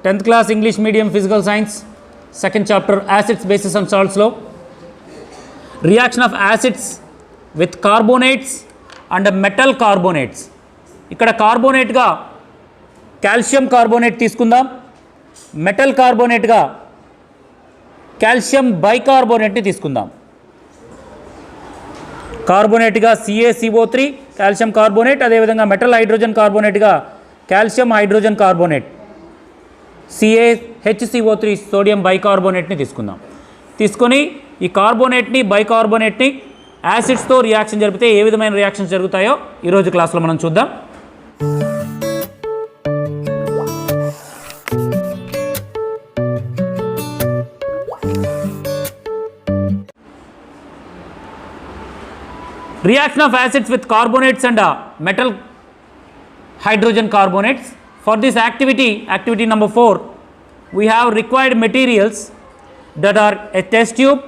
10th class English medium physical science, second chapter acids, bases and salts law. Reaction of acids with carbonates and metal carbonates. ఇక్కడ కార్బోనేట్గా calcium carbonate తీసుకుందాం, metal కార్బోనేట్గా calcium బైకార్బోనేట్ని తీసుకుందాం. కార్బోనేట్గా CaCO3 calcium carbonate, అదేవిధంగా metal hydrogen కార్బోనేట్గా calcium hydrogen carbonate CaHCO3 sodium బైకార్బోనేట్ని తీసుకుందాం. తీసుకొని ఈ కార్బోనేట్ని బైకార్బోనేట్ని యాసిడ్స్తో రియాక్షన్ జరిపితే ఏ విధమైన రియాక్షన్స్ జరుగుతాయో ఈరోజు క్లాస్లో మనం చూద్దాం. Reaction of acids with carbonates and metal hydrogen carbonates. For this activity number 4, we have required materials that are a test tube,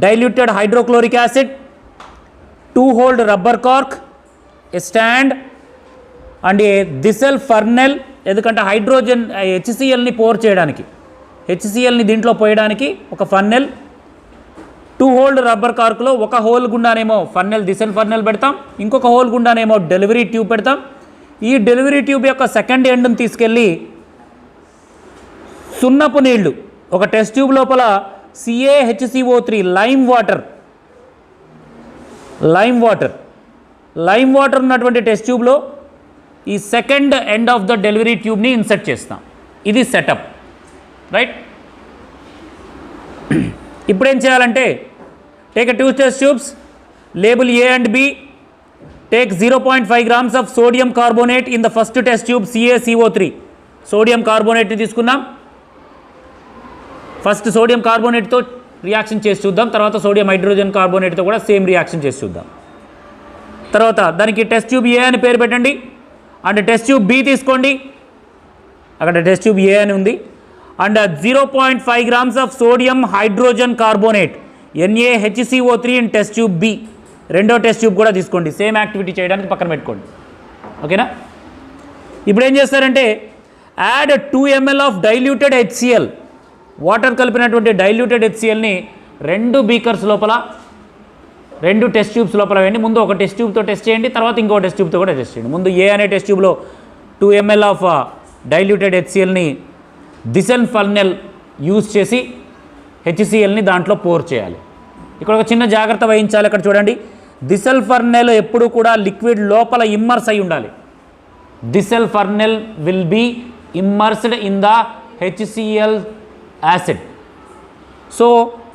diluted hydrochloric acid, 2-hole rubber cork, a stand and a Dissel funnel. ఎందుకంటే hydrogen HClని pour చేయడానికి, HClని దీంట్లో పోయడానికి ఒక funnel, 2-hole rubber కార్క్లో ఒక whole గుండానేమో funnel దిసెల్ funnel పెడతాం, ఇంకొక whole గుండానేమో delivery tube పెడతాం. ఈ డెలివరీ ట్యూబ్ యొక్క సెకండ్ ఎండ్ని తీసుకెళ్ళి సున్నపు నీళ్లు ఒక టెస్ట్ ట్యూబ్ లోపల CaHCO3 లైమ్ వాటర్ ఉన్నటువంటి టెస్ట్ ట్యూబ్లో ఈ second end of the delivery ట్యూబ్ని ఇన్సర్ట్ చేస్తాం. ఇది సెటప్, రైట్. ఇప్పుడేం చేయాలంటే take a 2 test tubes, label A and B, take 0.5 grams of sodium carbonate in the first test tube CaCO3. Sodium కార్బోనేట్ని తీసుకున్నాం. ఫస్ట్ సోడియం కార్బోనేట్తో రియాక్షన్ చేసి చూద్దాం, తర్వాత సోడియం హైడ్రోజన్ కార్బోనేట్తో కూడా సేమ్ రియాక్షన్ చేసి చూద్దాం. తర్వాత దానికి టెస్ట్ ట్యూబ్ A అని పేరు పెట్టండి, అండ్ టెస్ట్ ట్యూబ్ B తీసుకోండి, అక్కడ టెస్ట్ ట్యూబ్ A అని ఉంది, and 0.5 grams of sodium hydrogen carbonate NaHCO3 in test tube B. రెండో టెస్ట్ ట్యూబ్ కూడా తీసుకోండి, సేమ్ యాక్టివిటీ చేయడానికి పక్కన పెట్టుకోండి, ఓకేనా. ఇప్పుడు ఏం చేస్తారంటే add 2 ml of diluted HCl, water కలిపినటువంటి డైల్యూటెడ్ HClని 2 బీకర్స్ లోపల 2 టెస్ట్ ట్యూబ్స్ లోపల వేయండి. ముందు ఒక టెస్ట్ ట్యూబ్తో టెస్ట్ చేయండి, తర్వాత ఇంకో టెస్ట్ ట్యూబ్తో కూడా టెస్ట్ చేయండి. ముందు A అనే టెస్ట్ ట్యూబ్లో 2 ml ఆఫ్ డైల్యూటెడ్ HClని దిసెల్ ఫన్నెల్ యూజ్ చేసి HClని దాంట్లో పోర్ చేయాలి. ఇక్కడ ఒక చిన్న జాగ్రత్త వహించాలి. ఇక్కడ చూడండి, దిసెల్ ఫర్నెల్ ఎప్పుడు కూడా లిక్విడ్ లోపల ఇమ్మర్స్ అయి ఉండాలి. Thistle funnel will be immersed in the HCl acid. So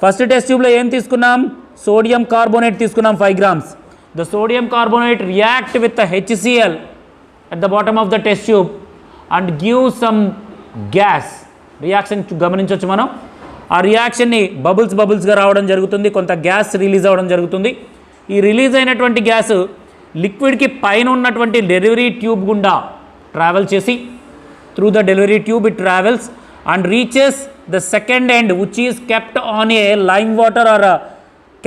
first test ట్యూబ్లో ఏం తీసుకున్నాం, సోడియం కార్బోనేట్ తీసుకున్నాం 5 grams. The sodium carbonate react with HCl at the bottom of the test tube and give some gas. Reaction గమనించవచ్చు మనం. ఆ రియాక్షన్ని బబుల్స్గా రావడం జరుగుతుంది, కొంత గ్యాస్ రిలీజ్ అవ్వడం జరుగుతుంది. ఈ రిలీజ్ అయినటువంటి గ్యాస్ లిక్విడ్కి పైన ఉన్నటువంటి డెలివరీ ట్యూబ్ గుండా ట్రావెల్ చేసి through the delivery tube it travels and reaches the second end which is kept on a lime water or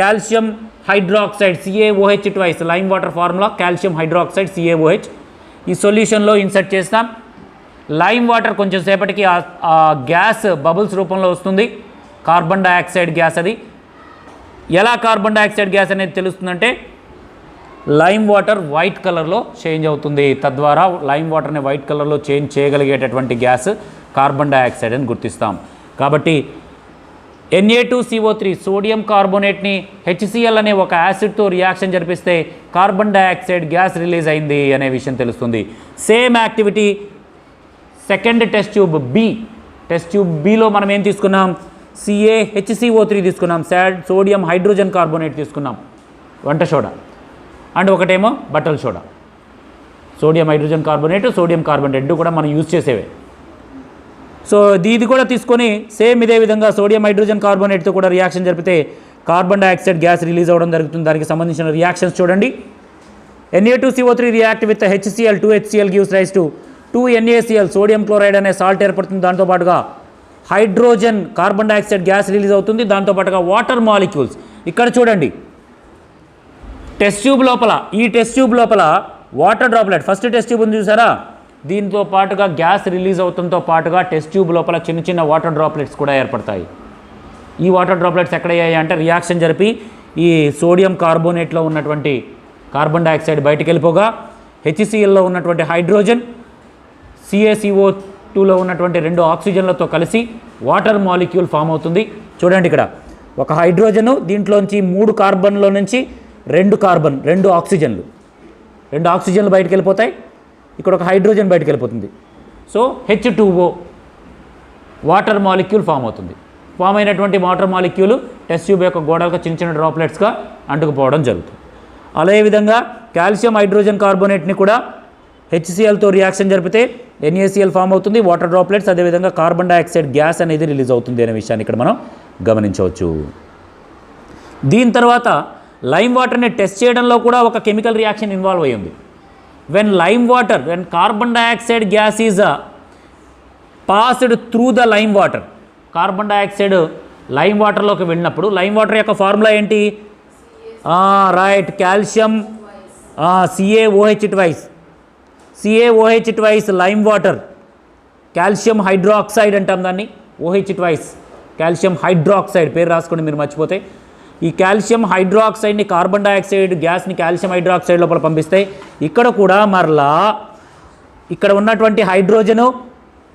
calcium hydroxide CaOH twice. Lime water formula calcium hydroxide CaOH. ఈ సొల్యూషన్లో insert చేస్తాం. Lime water కొంచెం సేపటికి ఆ gas bubbles రూపంలో వస్తుంది, carbon dioxide gas. అది ఎలా కార్బన్ డైఆక్సైడ్ గ్యాస్ అనేది తెలుస్తుందంటే లైమ్ వాటర్ వైట్ కలర్లో చేంజ్ అవుతుంది. తద్వారా లైమ్ వాటర్ని వైట్ కలర్లో చేంజ్ చేయగలిగేటటువంటి గ్యాస్ కార్బన్ డైఆక్సైడ్ అని గుర్తిస్తాం. కాబట్టి Na2CO3 సోడియం కార్బోనేట్ని HCl అనే ఒక యాసిడ్తో రియాక్షన్ జరిపిస్తే కార్బన్ డైఆక్సైడ్ గ్యాస్ రిలీజ్ అయింది అనే విషయం తెలుస్తుంది. Same activity second test tube B. Test tube Bలో మనం ఏం తీసుకున్నాం, CaHCO3 తీసుకున్నాం, సోడియం హైడ్రోజన్ కార్బోనేట్ తీసుకున్నాం, వంట సోడా, అండ్ ఒకటేమో బట్టల soda. Sodium hydrogen carbonate, sodium carbon రెండు కూడా మనం యూజ్ చేసేవే. సో ఇది కూడా తీసుకొని సేమ్ ఇదే విధంగా సోడియం హైడ్రోజన్ కార్బోనేట్తో కూడా రియాక్షన్ జరిపితే కార్బన్ డైఆక్సైడ్ గ్యాస్ రిలీజ్ అవ్వడం జరుగుతుంది. దానికి సంబంధించిన రియాక్షన్స్ చూడండి. Na2CO3 react with HCl, 2HCl gives rise to 2NaCl, sodium chloride అనే సాల్ట్ ఏర్పడుతుంది. దాంతోపాటుగా hydrogen carbon dioxide gas release అవుతుంది. దాంతోపాటుగా వాటర్ మాలిక్యూల్స్. ఇక్కడ చూడండి, టెస్ట్ ట్యూబ్ లోపల, ఈ టెస్ట్ ట్యూబ్ లోపల water droplet, first test tube ఉంది చూసారా, దీంతో పాటుగా గ్యాస్ రిలీజ్ అవుతుంతో పాటుగా టెస్ట్ ట్యూబ్ లోపల చిన్న చిన్న వాటర్ డ్రాప్లెట్స్ కూడా ఏర్పడతాయి. ఈ వాటర్ డ్రాప్లెట్స్ ఎక్కడయ్యాయి అంటే రియాక్షన్ జరిపి ఈ సోడియం కార్బోనేట్లో ఉన్నటువంటి కార్బన్ డైఆక్సైడ్ బయటికి వెళ్ళిపోగా HClలో ఉన్నటువంటి హైడ్రోజన్ CaCO2లో ఉన్నటువంటి 2 ఆక్సిజన్లతో కలిసి వాటర్ మాలిక్యూల్ ఫామ్ అవుతుంది. చూడండి ఇక్కడ ఒక హైడ్రోజను, దీంట్లోంచి 3 కార్బన్లో నుంచి 2 ఆక్సిజన్లు బయటికి వెళ్ళిపోతాయి. ఇక్కడ ఒక హైడ్రోజన్ బయటికి వెళ్ళిపోతుంది. So H2O water molecule form అవుతుంది. ఫామ్ అయినటువంటి వాటర్ మాలిక్యూల్ టెస్ట్ ట్యూబ్ యొక్క గోడలకు చిన్న చిన్న డ్రాప్లెట్స్గా అంటుకుపోవడం జరుగుతుంది. అదేవిధంగా కాల్షియం హైడ్రోజన్ కార్బోనేట్ని కూడా HClతో రియాక్షన్ జరిపితే NaCl ఫామ్ అవుతుంది, వాటర్ డ్రాప్లెట్స్, అదేవిధంగా కార్బన్ డైఆక్సైడ్ గ్యాస్ అనేది రిలీజ్ అవుతుంది అనే విషయాన్ని ఇక్కడ మనం గమనించవచ్చు. దీని తర్వాత లైమ్ వాటర్ని టెస్ట్ చేయడంలో కూడా ఒక కెమికల్ రియాక్షన్ ఇన్వాల్వ్ అయ్యి ఉంది. When carbon dioxide gas is passed through the lime water, carbon dioxide lime వాటర్లోకి వెళ్ళినప్పుడు లైమ్ వాటర్ యొక్క ఫార్ములా ఏంటి? Right, calcium CaOH lime water, calcium hydroxide అంటాం దాన్ని, OH2 కాల్షియం హైడ్రాక్సైడ్, పేరు రాసుకోండి మీరు మర్చిపోతే. ఈ కాల్షియం హైడ్రాక్సైడ్ని కార్బన్ డైఆక్సైడ్ గ్యాస్ని కాల్షియం హైడ్రాక్సైడ్ లోపల పంపిస్తాయి. ఇక్కడ కూడా మరలా ఇక్కడ ఉన్నటువంటి హైడ్రోజను,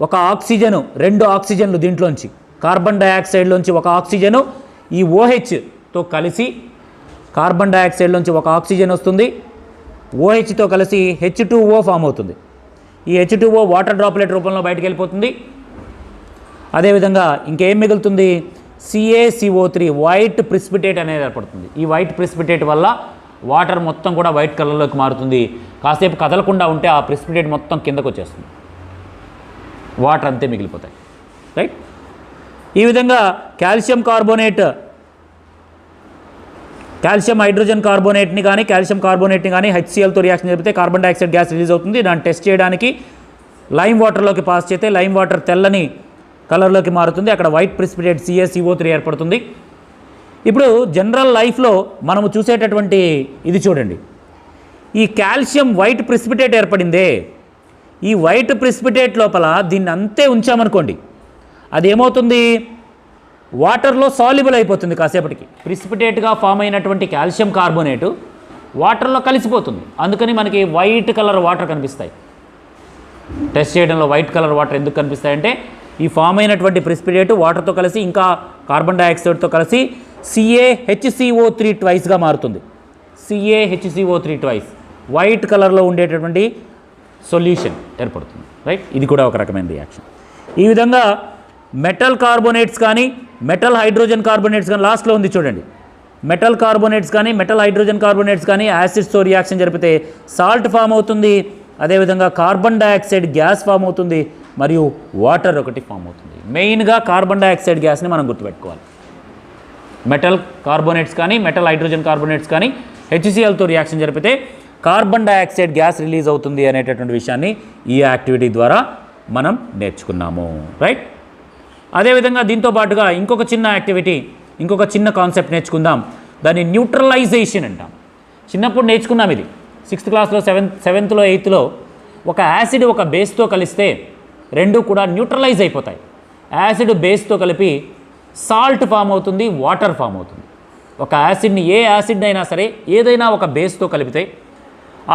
ఒక ఆక్సిజను, 2 ఆక్సిజన్లు, దీంట్లోంచి కార్బన్ డైఆక్సైడ్లోంచి ఒక ఆక్సిజను ఈ OHతో కలిసి, కార్బన్ డైఆక్సైడ్లోంచి ఒక ఆక్సిజన్ వస్తుంది, OHతో కలిసి H2O ఫామ్ అవుతుంది. ఈ H2O వాటర్ డ్రాప్లెట్ రూపంలో బయటకు వెళ్ళిపోతుంది. అదేవిధంగా ఇంకేం మిగులుతుంది? CaCO3 వైట్ ప్రిసిపిటేట్ అనేది ఏర్పడుతుంది. ఈ వైట్ ప్రిసిపిటేట్ వల్ల వాటర్ మొత్తం కూడా వైట్ కలర్లోకి మారుతుంది. కాసేపు కదలకుండా ఉంటే ఆ ప్రిసిపిటేట్ మొత్తం కిందకు వచ్చేస్తుంది, వాటర్ అంతే మిగిలిపోతాయి. రైట్, ఈ విధంగా కాల్షియం హైడ్రోజన్ కార్బోనేట్ని కానీ కాల్షియం కార్బోనేట్ని కానీ HClతో రియాక్షన్ జరిపితే కార్బన్ డైఆక్సైడ్ గ్యాస్ రిలీజ్ అవుతుంది. దాన్ని టెస్ట్ చేయడానికి లైమ్ వాటర్లోకి పాస్ చేస్తే లైమ్ వాటర్ తెల్లని కలర్లోకి మారుతుంది. అక్కడ వైట్ ప్రిసిపిటేట్ CaCO3 ఏర్పడుతుంది. ఇప్పుడు జనరల్ లైఫ్లో మనము చూసేటటువంటి ఇది చూడండి, ఈ కాల్షియం వైట్ ప్రిసిపిటేట్ ఏర్పడిందే, ఈ వైట్ ప్రిసిపిటేట్ లోపల దీన్ని అంతే ఉంచామనుకోండి, అదేమవుతుంది? వాటర్లో సాల్యుబుల్ అయిపోతుంది. కాసేపటికి ప్రిసిపిటేట్గా ఫామ్ అయినటువంటి కాల్షియం కార్బోనేటు వాటర్లో కలిసిపోతుంది. అందుకని మనకి వైట్ కలర్ వాటర్ కనిపిస్తాయి. టెస్ట్ చేయడంలో వైట్ కలర్ వాటర్ ఎందుకు కనిపిస్తాయంటే ఈ ఫామ్ అయినటువంటి ప్రిసిపిటేట్ వాటర్తో కలిసి ఇంకా కార్బన్ డైఆక్సైడ్తో కలిసి CaHCO3 ట్వైస్గా మారుతుంది. CaHCO3 వైట్ కలర్లో ఉండేటటువంటి సొల్యూషన్ ఏర్పడుతుంది. రైట్, ఇది కూడా ఒక రకమైన రియాక్షన్. ఈ విధంగా మెటల్ కార్బోనేట్స్ కానీ మెటల్ హైడ్రోజన్ కార్బోనేట్స్ కానీ, లాస్ట్లో ఉంది చూడండి, మెటల్ కార్బోనేట్స్ కానీ మెటల్ హైడ్రోజన్ కార్బోనేట్స్ కానీ యాసిడ్స్తో రియాక్షన్ జరిపితే సాల్ట్ ఫామ్ అవుతుంది. అదేవిధంగా కార్బన్ డైఆక్సైడ్ గ్యాస్ ఫామ్ అవుతుంది, మరియు వాటర్ ఒకటి ఫామ్ అవుతుంది. మెయిన్గా కార్బన్ డైఆక్సైడ్ గ్యాస్ని మనం గుర్తుపెట్టుకోవాలి. మెటల్ కార్బోనేట్స్ కానీ మెటల్ హైడ్రోజన్ కార్బోనేట్స్ కానీ HClతో రియాక్షన్ జరిపితే కార్బన్ డైఆక్సైడ్ గ్యాస్ రిలీజ్ అవుతుంది అనేటటువంటి విషయాన్ని ఈ యాక్టివిటీ ద్వారా మనం నేర్చుకున్నాము. రైట్, అదేవిధంగా దీంతో పాటుగా ఇంకొక చిన్న యాక్టివిటీ, ఇంకొక చిన్న కాన్సెప్ట్ నేర్చుకుందాం. దాన్ని న్యూట్రలైజేషన్ అంటాం. చిన్నప్పుడు నేర్చుకున్నాం ఇది 6th క్లాస్లో, 7th 8th ఒక యాసిడ్ ఒక బేస్తో కలిస్తే రెండు కూడా న్యూట్రలైజ్ అయిపోతాయి. యాసిడ్ బేస్తో కలిపి సాల్ట్ ఫామ్ అవుతుంది, వాటర్ ఫామ్ అవుతుంది. ఒక యాసిడ్ని, ఏ యాసిడ్ అయినా సరే ఏదైనా ఒక బేస్తో కలిపితే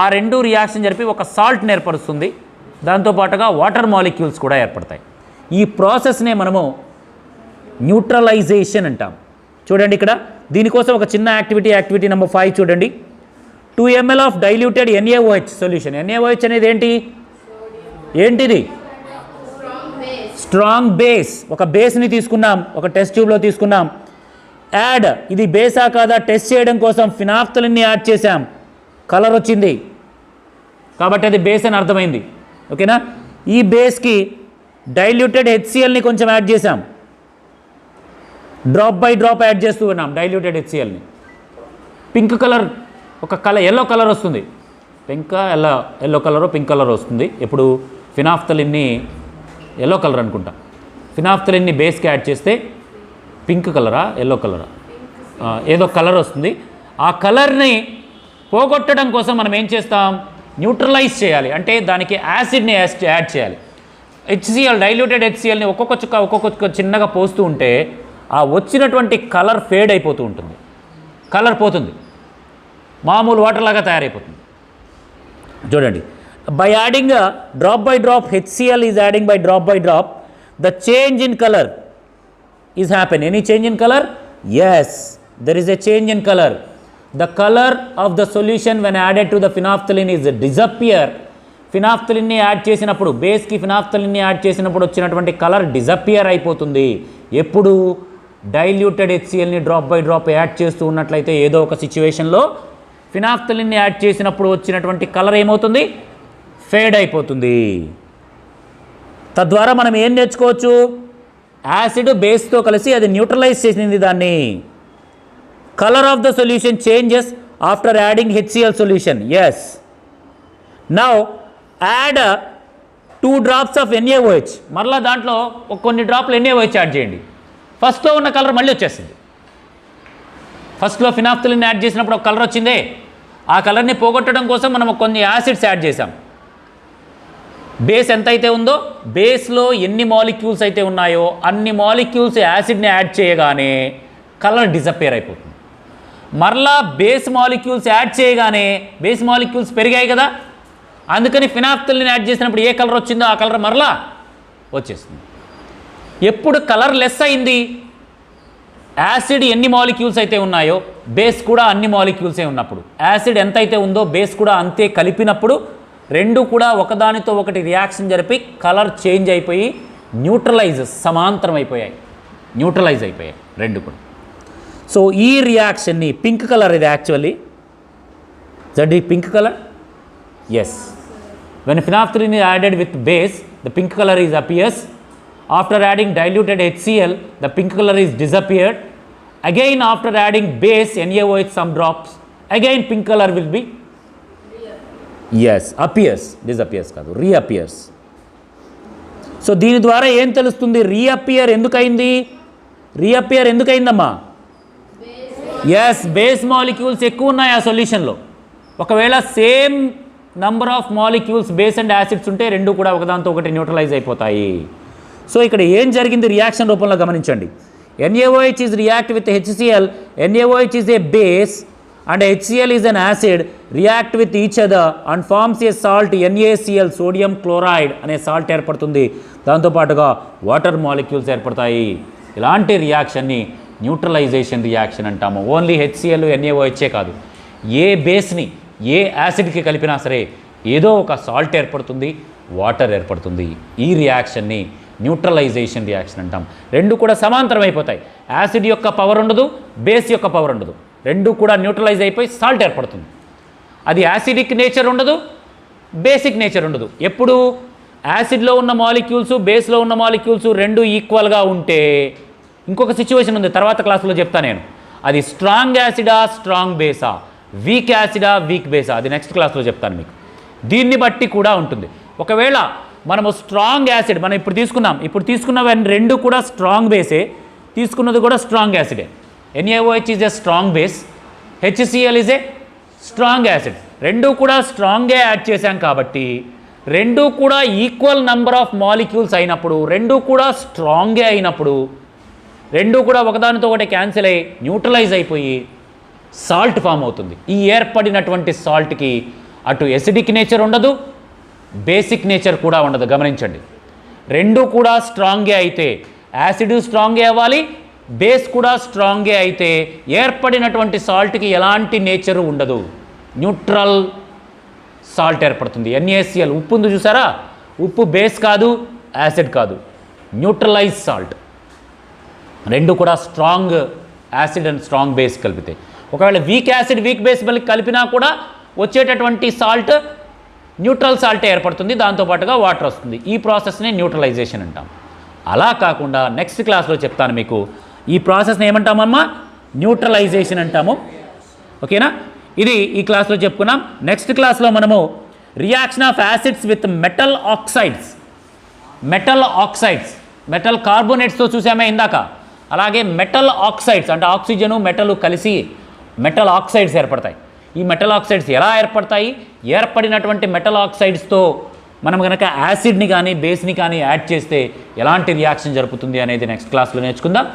ఆ రెండు రియాక్షన్ జరిపి ఒక సాల్ట్ని ఏర్పరుస్తుంది. దాంతోపాటుగా వాటర్ మాలిక్యూల్స్ కూడా ఏర్పడతాయి. ఈ ప్రాసెస్నే మనము న్యూట్రలైజేషన్ అంటాం. చూడండి ఇక్కడ దీనికోసం ఒక చిన్న యాక్టివిటీ నెంబర్ 5 చూడండి. 2 ml of diluted NaOH solution. NaOH అనేది ఏంటిది? Strong base. ఒక బేస్ని తీసుకున్నాం, ఒక టెస్ట్ ట్యూబ్లో తీసుకున్నాం. యాడ్, ఇది బేసా కాదా టెస్ట్ చేయడం కోసం ఫినాఫ్థలిన్ని యాడ్ చేసాం, కలర్ వచ్చింది కాబట్టి అది బేస్ అని అర్థమైంది. ఓకేనా? ఈ బేస్కి డైల్యూటెడ్ HClని కొంచెం యాడ్ చేసాం, డ్రాప్ బై డ్రాప్ యాడ్ చేస్తూ ఉన్నాం డైల్యూటెడ్ HClని. పింక్ కలర్, ఒక కలర్ ఎల్లో కలర్ వస్తుంది, ఎల్లో కలర్ పింక్ కలర్ వస్తుంది. ఇప్పుడు ఫినాఫ్థలిన్ని ఎల్లో కలర్ అనుకుంటా, ఫినాఫ్థలిన్ని బేస్కి యాడ్ చేస్తే పింక్ కలరా ఎల్లో కలరా ఏదో కలర్ వస్తుంది. ఆ కలర్ని పోగొట్టడం కోసం మనం ఏం చేస్తాం? న్యూట్రలైజ్ చేయాలి, అంటే దానికి యాసిడ్ని యాడ్ చేయాలి. హెచ్సిఎల్, డైల్యూటెడ్ హెచ్సిఎల్ని ఒక్కొక్క చుక్క చిన్నగా పోస్తూ ఉంటే ఆ వచ్చినటువంటి కలర్ ఫేడ్ అయిపోతూ ఉంటుంది, కలర్ పోతుంది, మామూలు వాటర్ లాగా తయారైపోతుంది. చూడండి, by adding drop by drop, HCl is adding by drop by drop, the change in colour is happen. Any change in colour? Yes, there is a change in colour. The color of the solution when added to the phenolphthalein is disappear. ఫినాఫ్థలిన్ని add చేసినప్పుడు, బేస్కి ఫినాఫ్థలిన్ని add చేసినప్పుడు వచ్చినటువంటి colour disappear అయిపోతుంది. ఎప్పుడు? Diluted హెచ్సిఎల్ని drop by drop add చేస్తూ ఉన్నట్లయితే ఏదో ఒక సిచ్యువేషన్లో ఫినాఫ్థలిన్ని యాడ్ చేసినప్పుడు వచ్చినటువంటి కలర్ ఏమవుతుంది? ఫేడ్ అయిపోతుంది. తద్వారా మనం ఏం నేర్చుకోవచ్చు? యాసిడ్ బేస్తో కలిసి అది న్యూట్రలైజ్ చేసింది దాన్ని. Color of the solution changes after adding HCl solution. Yes. Now add 2 drops of NaOH. మరలా దాంట్లో కొన్ని డ్రాప్లు NaOH యాడ్ చేయండి. ఫస్ట్లో ఉన్న కలర్ మళ్ళీ వచ్చేస్తుంది. ఫస్ట్లో ఫినాఫ్థలిన్ యాడ్ చేసినప్పుడు ఒక కలర్ వచ్చిందే, ఆ కలర్ని పోగొట్టడం కోసం మనం కొన్ని యాసిడ్స్ యాడ్ చేసాం. బేస్ ఎంత అయితే ఉందో, బేస్లో ఎన్ని మాలిక్యూల్స్ అయితే ఉన్నాయో అన్ని మాలిక్యూల్స్ యాసిడ్ని యాడ్ చేయగానే కలర్ డిజపియర్ అయిపోతుంది. మరలా బేస్ మాలిక్యూల్స్ యాడ్ చేయగానే బేస్ మాలిక్యూల్స్ పెరిగాయి కదా, అందుకని ఫినాఫ్థలిన్ యాడ్ చేసినప్పుడు ఏ కలర్ వచ్చిందో ఆ కలర్ మరలా వచ్చేస్తుంది. ఎప్పుడు కలర్ లెస్ అయింది? యాసిడ్ ఎన్ని మాలిక్యూల్స్ అయితే ఉన్నాయో బేస్ కూడా అన్ని మాలిక్యూల్సే ఉన్నప్పుడు, యాసిడ్ ఎంత అయితే ఉందో బేస్ కూడా అంతే కలిపినప్పుడు రెండు కూడా ఒకదానితో ఒకటి రియాక్షన్ జరిపి కలర్ చేంజ్ అయిపోయి సమాంతరం అయిపోయాయి, న్యూట్రలైజ్ అయిపోయాయి రెండు కూడా. సో ఈ రియాక్షన్ని పింక్ కలర్, ఇది యాక్చువల్లీ దట్ ఈ pink colour. Yes, when phenolphthalein is added with base, the pink color is appears. After adding diluted HCl, the pink color is disappeared. Again after adding base NaOH some drops, again pink color will be appears, disappears కాదు, reappears. So దీని ద్వారా ఏం తెలుస్తుంది? Reappear ఎందుకైందమ్మా? Yes, base molecules ఎక్కువ ఉన్నాయి ఆ సొల్యూషన్లో. ఒకవేళ same number of molecules base and acids ఉంటే రెండు కూడా ఒకదాంతో ఒకటి న్యూట్రలైజ్ అయిపోతాయి. సో ఇక్కడ ఏం జరిగింది రియాక్షన్ రూపంలో గమనించండి. NaOH is react with HCl, NaOH is a base and HCl is an acid, react with each other and forms a salt NaCl, sodium chloride అనే సాల్ట్ ఏర్పడుతుంది. దాంతోపాటుగా వాటర్ మాలిక్యూల్స్ ఏర్పడతాయి. ఇలాంటి రియాక్షన్ని న్యూట్రలైజేషన్ రియాక్షన్ అంటాము. Only HCl NaOH కాదు, ఏ బేస్ని ఏ యాసిడ్కి కలిపినా సరే ఏదో ఒక సాల్ట్ ఏర్పడుతుంది, వాటర్ ఏర్పడుతుంది. ఈ రియాక్షన్ని న్యూట్రలైజేషన్ రియాక్షన్ అంటాం. రెండు కూడా సమాంతరం అయిపోతాయి. యాసిడ్ యొక్క పవర్ ఉండదు, బేస్ యొక్క పవర్ ఉండదు, రెండు కూడా న్యూట్రలైజ్ అయిపోయి సాల్ట్ ఏర్పడుతుంది. అది యాసిడిక్ నేచర్ ఉండదు, బేసిక్ నేచర్ ఉండదు. ఎప్పుడు యాసిడ్లో ఉన్న మాలిక్యూల్స్ బేస్లో ఉన్న మాలిక్యూల్స్ రెండు ఈక్వల్గా ఉంటే, ఇంకొక సిచ్యువేషన్ ఉంది తర్వాత క్లాస్లో చెప్తా నేను, అది స్ట్రాంగ్ యాసిడా స్ట్రాంగ్ బేసా, వీక్ యాసిడా వీక్ బేసా, అది నెక్స్ట్ క్లాస్లో చెప్తాను మీకు. దీన్ని బట్టి కూడా ఉంటుంది. ఒకవేళ మనము స్ట్రాంగ్ యాసిడ్ మనం ఇప్పుడు తీసుకున్నవన్నీ రెండు కూడా స్ట్రాంగ్ బేసే, తీసుకున్నది కూడా స్ట్రాంగ్ యాసిడే. NaOH is a strong base, HCl is a strong acid. రెండు కూడా స్ట్రాంగే యాడ్ చేశాం కాబట్టి రెండు కూడా ఈక్వల్ నెంబర్ ఆఫ్ మాలిక్యూల్స్ అయినప్పుడు, రెండు కూడా స్ట్రాంగే అయినప్పుడు, రెండు కూడా ఒకదానితో ఒకటి క్యాన్సిల్ అయ్యి న్యూట్రలైజ్ అయిపోయి సాల్ట్ ఫామ్ అవుతుంది. ఈ ఏర్పడినటువంటి సాల్ట్కి అటు ఎసిడిక్ నేచర్ ఉండదు, బేసిక్ నేచర్ కూడా ఉండదు. గమనించండి, రెండు కూడా స్ట్రాంగే అయితే, యాసిడ్ స్ట్రాంగే అవ్వాలి, బేస్ కూడా స్ట్రాంగే అయితే ఏర్పడినటువంటి సాల్ట్కి ఎలాంటి నేచరు ఉండదు, న్యూట్రల్ సాల్ట్ ఏర్పడుతుంది. NaCl ఉప్పు ఉంది చూసారా, ఉప్పు బేస్ కాదు, యాసిడ్ కాదు, న్యూట్రలైజ్ సాల్ట్. రెండు కూడా strong acid and strong base కలిపితే. ఒకవేళ వీక్ యాసిడ్ వీక్ బేస్ కలిపినా కూడా వచ్చేటటువంటి సాల్ట్ న్యూట్రల్ సాల్ట్ ఏర్పడుతుంది, దాంతోపాటుగా వాటర్ వస్తుంది. ఈ ప్రాసెస్ని న్యూట్రలైజేషన్ అంటాం. అలా కాకుండా నెక్స్ట్ క్లాస్లో చెప్తాను మీకు, ఈ ప్రాసెస్ని ఏమంటామమ్మా? న్యూట్రలైజేషన్ అంటాము. ఓకేనా? ఇది ఈ క్లాస్లో చెప్పుకున్నాం. నెక్స్ట్ క్లాస్లో మనము reaction of acids with metal oxides, metal కార్బోనేట్స్తో చూసామే ఇందాక, అలాగే మెటల్ ఆక్సైడ్స్ అంటే ఆక్సిజను మెటల్ కలిసి మెటల్ ఆక్సైడ్స్ ఏర్పడతాయి. ఈ మెటల్ ఆక్సైడ్స్ ఎలా ఏర్పడతాయి, ఏర్పడినటువంటి మెటల్ ఆక్సైడ్స్తో మనం కనుక యాసిడ్ని కానీ బేస్ని కానీ యాడ్ చేస్తే ఎలాంటి రియాక్షన్ జరుపుతుంది అనేది నెక్స్ట్ క్లాస్లో నేర్చుకుందాం.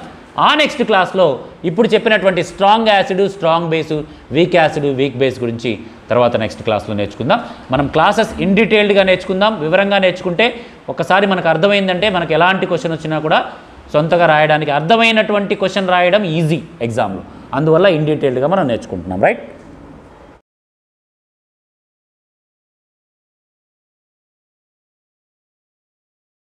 ఆ నెక్స్ట్ క్లాస్లో ఇప్పుడు చెప్పినటువంటి strong acid, strong base, weak acid, weak base గురించి తర్వాత నెక్స్ట్ క్లాస్లో నేర్చుకుందాం. మనం క్లాసెస్ ఇన్ డీటెయిల్డ్గా నేర్చుకుందాం. వివరంగా నేర్చుకుంటే ఒకసారి మనకు అర్థమైందంటే మనకు ఎలాంటి క్వశ్చన్ వచ్చినా కూడా సొంతగా రాయడానికి అర్థమైనటువంటి క్వశ్చన్ రాయడం ఈజీ ఎగ్జామ్లో. అందువల్ల ఇన్ డీటెయిల్డ్గా మనం నేర్చుకుంటున్నాం. రైట్.